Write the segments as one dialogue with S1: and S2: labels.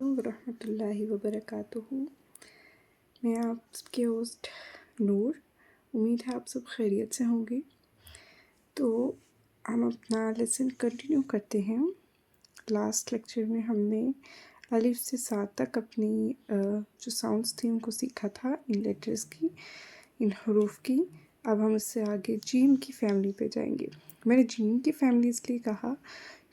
S1: वरहमतुल्लाहि वबरकातुहू। मैं आप सबके होस्ट नूर। उम्मीद है आप सब खैरियत से होंगे। तो हम अपना लेसन कंटिन्यू करते हैं। लास्ट लेक्चर में हमने अलिफ से सात तक अपनी जो साउंड्स थी उनको सीखा था, इन लेटर्स की, इन हरूफ की। अब हम इससे आगे जीम की फैमिली पे जाएंगे। मैंने जीम की फैमिली इसलिए कहा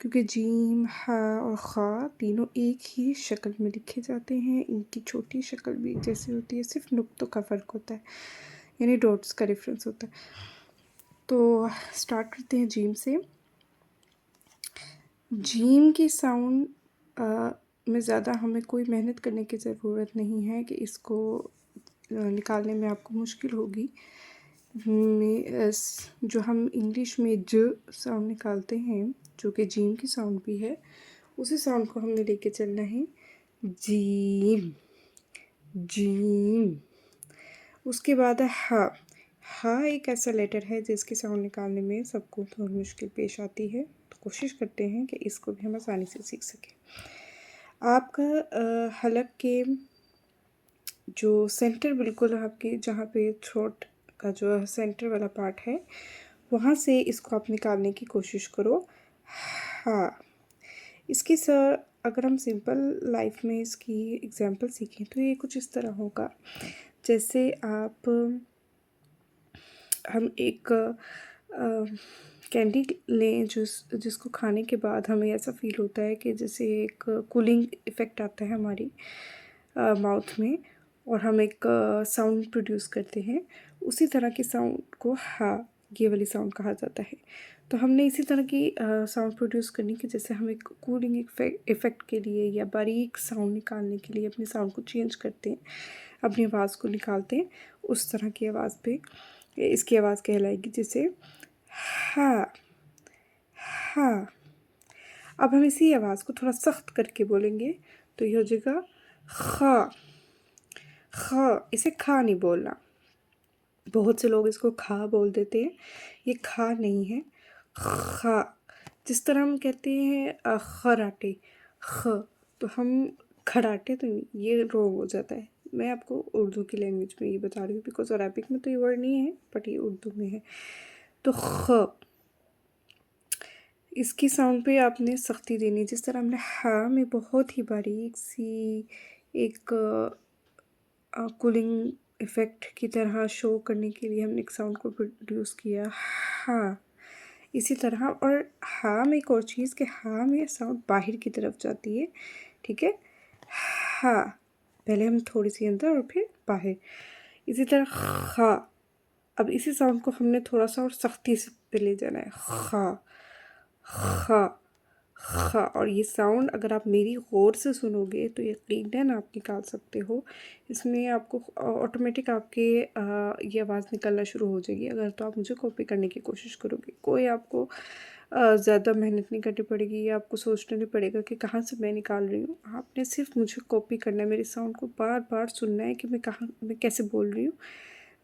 S1: क्योंकि जीम, हा और खा तीनों एक ही शक्ल में लिखे जाते हैं। इनकी छोटी शक्ल भी एक जैसी होती है, सिर्फ नुक्तों का फ़र्क होता है, यानी डॉट्स का डिफरेंस होता है। तो स्टार्ट करते हैं जीम से। जीम की साउंड में ज़्यादा हमें कोई मेहनत करने की ज़रूरत नहीं है कि इसको निकालने में आपको मुश्किल होगी। जो हम इंग्लिश में ज साउंड निकालते हैं, जो कि जीम की साउंड भी है, उसी साउंड को हमने लेके चलना है। Gym, gym. उसके बाद हा। हा एक ऐसा लेटर है जिसकी साउंड निकालने में सबको थोड़ी मुश्किल पेश आती है। तो कोशिश करते हैं कि इसको भी हम आसानी से सीख सकें। आपका हलक के जो सेंटर, बिल्कुल आपके जहाँ पे थ्रोट का जो सेंटर वाला पार्ट है, वहाँ से इसको आप निकालने की कोशिश करो। हाँ, इसकी अगर हम सिंपल लाइफ में इसकी एग्जांपल सीखें तो ये कुछ इस तरह होगा, जैसे हम एक कैंडी लें जिसको खाने के बाद हमें ऐसा फील होता है कि जैसे एक कूलिंग इफ़ेक्ट आता है हमारी माउथ में, और हम एक साउंड प्रोड्यूस करते हैं। उसी तरह की साउंड को हा, ये वाली साउंड कहा जाता है। तो हमने इसी तरह की साउंड प्रोड्यूस करनी कि जैसे हम एक कूलिंग इफ़ेक्ट के लिए या बारीक साउंड निकालने के लिए अपनी साउंड को चेंज करते हैं, अपनी आवाज़ को निकालते हैं, उस तरह की आवाज़ पे इसकी आवाज़ कहलाएगी, जैसे हा, हा। अब हम इसी आवाज़ को थोड़ा सख्त करके बोलेंगे तो ये हो जाएगा खा, खा। इसे खा नहीं बोलना। बहुत से लोग इसको खा बोल देते हैं, ये खा नहीं है, खा। जिस तरह हम कहते हैं खराटे, ख, तो हम खराटे, तो ये रोंग हो जाता है। मैं आपको उर्दू की लैंग्वेज में ये बता रही हूँ, बिकॉज अरबिक में तो ये वर्ड नहीं है, बट ये उर्दू में है। तो ख, इसकी साउंड पे आपने सख्ती देनी। जिस तरह हमने हा में बहुत ही बारीक सी एक कूलिंग इफ़ेक्ट की तरह शो करने के लिए हमने एक साउंड को प्रोड्यूस किया, हा। इसी तरह, और हा में एक और चीज़ कि हा में साउंड बाहर की तरफ जाती है, ठीक है। हा, पहले हम थोड़ी सी अंदर और फिर बाहर। इसी तरह खा। अब इसी साउंड को हमने थोड़ा सा और सख्ती से पे ले जाना है, खा, खा, खा। और ये साउंड अगर आप मेरी गौर से सुनोगे तो यकीनन आप निकाल सकते हो। इसमें आपको ऑटोमेटिक आपके ये आवाज़ निकलना शुरू हो जाएगी। अगर तो आप मुझे कॉपी करने की कोशिश करोगे, कोई आपको ज़्यादा मेहनत नहीं करनी पड़ेगी, या आपको सोचना नहीं पड़ेगा कि कहाँ से मैं निकाल रही हूँ। आपने सिर्फ मुझे कॉपी करना है, मेरे साउंड को बार बार सुनना है कि मैं कैसे बोल रही हूँ।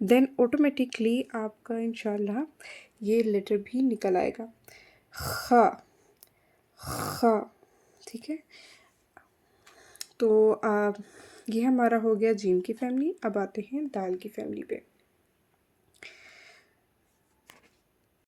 S1: देन ऑटोमेटिकली आपका इंशाल्लाह ये लेटर भी निकल आएगा, खा, खा, ठीक है। तो ये हमारा हो गया जीम की फैमिली। अब आते हैं दाल की फैमिली पे।